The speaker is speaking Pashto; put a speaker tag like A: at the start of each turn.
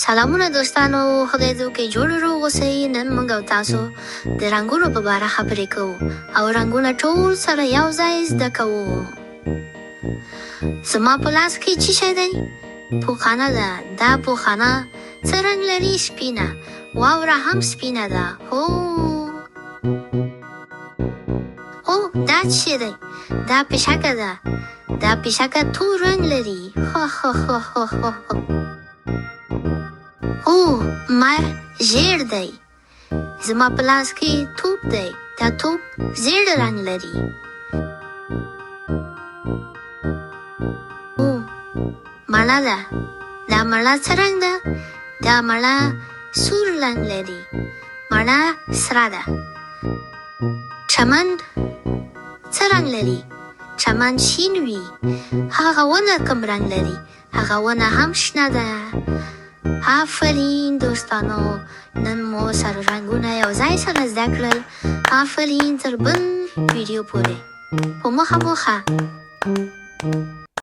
A: سلامونه دوستانو، خدای دې وکړي جوړ روغ اوسئ. نن موږ او تاسو د رنګونو په باره خبرې کوو او رنګونه ټول سره یو ځای زده کوو. زما په لاس کې څه شی دی؟ پوخانه ده. دا پوخانه څه رنګ لري؟ سپینه. واوره هم سپینه ده. هو دا څه شی دی؟ دا پیشکه ده. دا پیشکه تور رنګ لري. مار ژیړ دی. زما په لاس کې توپ دی. دا توپ ژیړ رنګ لري. مڼه ده. دا مڼه څه رنګ ده؟ دا مڼه سور رنګ لري. مڼه سره ده. چمن څه رنګ لري؟ چمن شین وي. هغه ونه کوم رنګ لري؟ هغه ونه هم شنه ده. آفرین دوستانو، نن مو سره رنګونه یو ځای سره زده کړل. آفرین، تر بل ویډیو پورې په مخه.